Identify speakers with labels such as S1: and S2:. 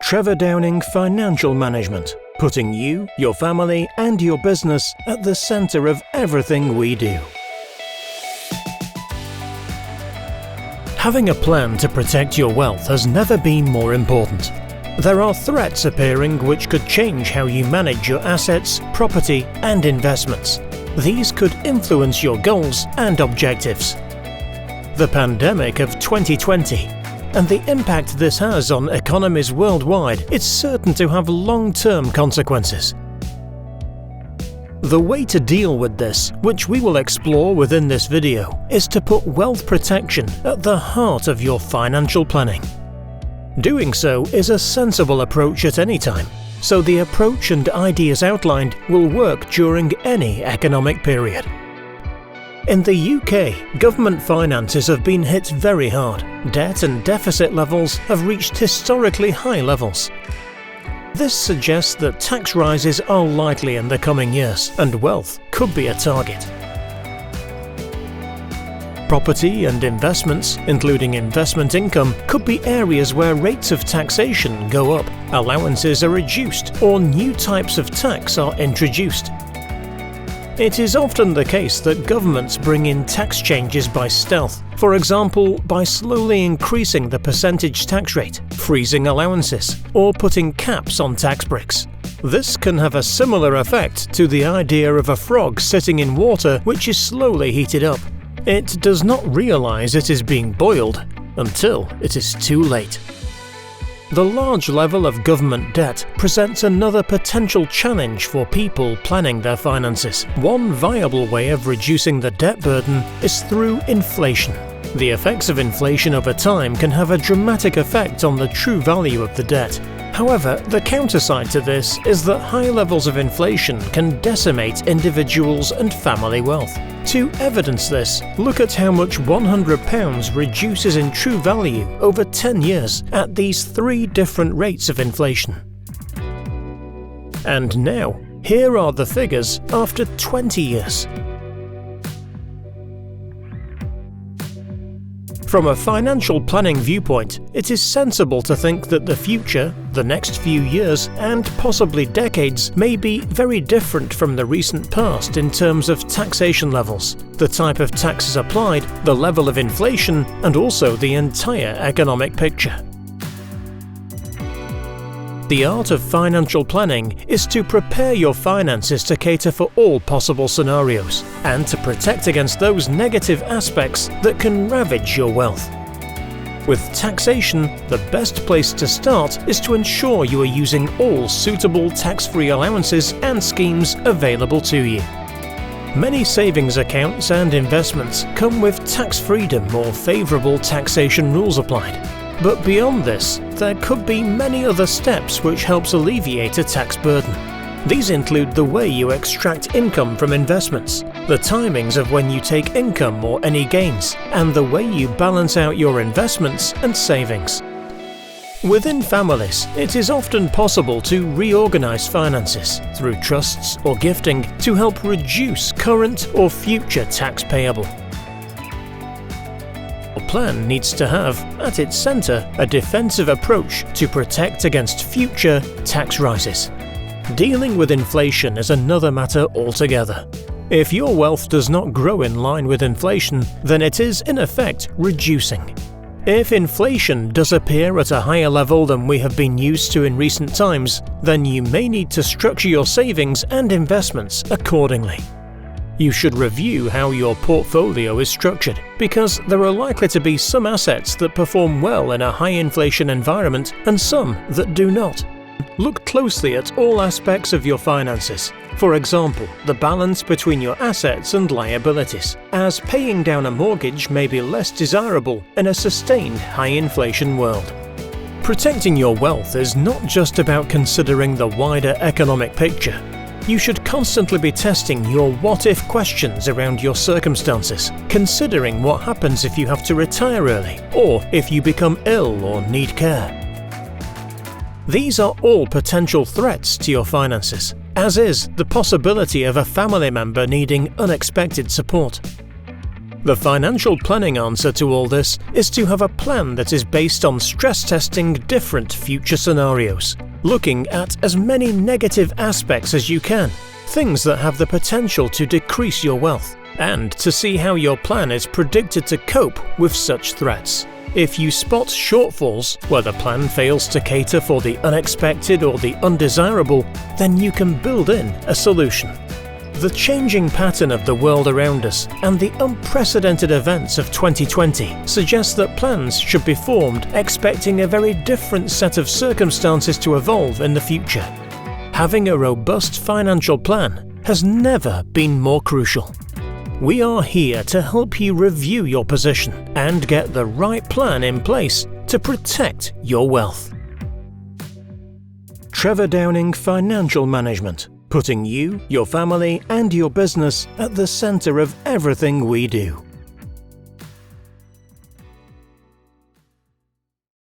S1: Trevor Downing Financial Management, putting you, your family, and your business at the center of everything we do. Having a plan to protect your wealth has never been more important. There are threats appearing which could change how you manage your assets, property, and investments. These could influence your goals and objectives. The pandemic of 2020 and the impact this has on economies worldwide is certain to have long-term consequences. The way to deal with this, which we will explore within this video, is to put wealth protection at the heart of your financial planning. Doing so is a sensible approach at any time, so the approach and ideas outlined will work during any economic period. In the UK, government finances have been hit very hard. Debt and deficit levels have reached historically high levels. This suggests that tax rises are likely in the coming years, and wealth could be a target. Property and investments, including investment income, could be areas where rates of taxation go up, allowances are reduced, or new types of tax are introduced. It is often the case that governments bring in tax changes by stealth, for example by slowly increasing the percentage tax rate, freezing allowances, or putting caps on tax breaks. This can have a similar effect to the idea of a frog sitting in water which is slowly heated up. It does not realize it is being boiled until it is too late. The large level of government debt presents another potential challenge for people planning their finances. One viable way of reducing the debt burden is through inflation. The effects of inflation over time can have a dramatic effect on the true value of the debt. However, the counterside to this is that high levels of inflation can decimate individuals' and family wealth. To evidence this, look at how much £100 reduces in true value over 10 years at these 3 different rates of inflation. And now, here are the figures after 20 years. From a financial planning viewpoint, it is sensible to think that the future, the next few years, and possibly decades may be very different from the recent past in terms of taxation levels, the type of taxes applied, the level of inflation, and also the entire economic picture. The art of financial planning is to prepare your finances to cater for all possible scenarios and to protect against those negative aspects that can ravage your wealth. With taxation, the best place to start is to ensure you are using all suitable tax-free allowances and schemes available to you. Many savings accounts and investments come with tax freedom or favourable taxation rules applied. But beyond this, there could be many other steps which helps alleviate a tax burden. These include the way you extract income from investments, the timings of when you take income or any gains, and the way you balance out your investments and savings. Within families, it is often possible to reorganize finances through trusts or gifting to help reduce current or future tax payable. Your plan needs to have, at its center, a defensive approach to protect against future tax rises. Dealing with inflation is another matter altogether. If your wealth does not grow in line with inflation, then it is, in effect, reducing. If inflation does appear at a higher level than we have been used to in recent times, then you may need to structure your savings and investments accordingly. You should review how your portfolio is structured, because there are likely to be some assets that perform well in a high inflation environment and some that do not. Look closely at all aspects of your finances. For example, the balance between your assets and liabilities, as paying down a mortgage may be less desirable in a sustained high inflation world. Protecting your wealth is not just about considering the wider economic picture. You should constantly be testing your what-if questions around your circumstances, considering what happens if you have to retire early, or if you become ill or need care. These are all potential threats to your finances, as is the possibility of a family member needing unexpected support. The financial planning answer to all this is to have a plan that is based on stress testing different future scenarios, looking at as many negative aspects as you can, things that have the potential to decrease your wealth, and to see how your plan is predicted to cope with such threats. If you spot shortfalls where the plan fails to cater for the unexpected or the undesirable, then you can build in a solution. The changing pattern of the world around us and the unprecedented events of 2020 suggest that plans should be formed expecting a very different set of circumstances to evolve in the future. Having a robust financial plan has never been more crucial. We are here to help you review your position and get the right plan in place to protect your wealth. Trevor Downing Financial Management, putting you, your family, and your business at the center of everything we do.